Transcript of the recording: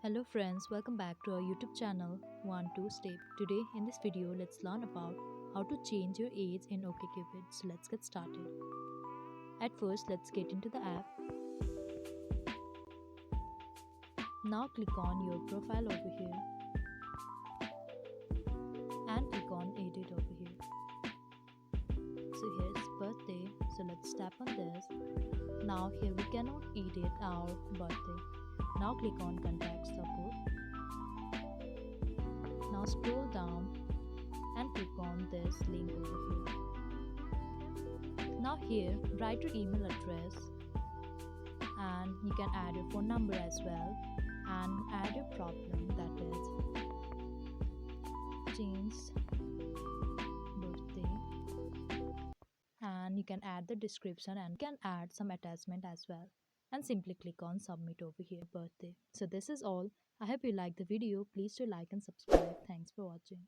Hello friends, welcome back to our YouTube channel 12 Step. Today in this video, let's learn about how to change your age in OkCupid. So let's get started. At first, let's get into the app. Now click on your profile over here and click on edit over here. So here's birthday. So let's tap on this. Now here we cannot edit our birthday. Now click on contact support. Now scroll down and click on this link over here. Now here write your email address and you can add your phone number as well and add your problem, that is change birthday, and you can add the description and you can add some attachment as well and simply click on submit over here birthday. So this is all. I hope you like the video. Please do like and subscribe. Thanks for watching.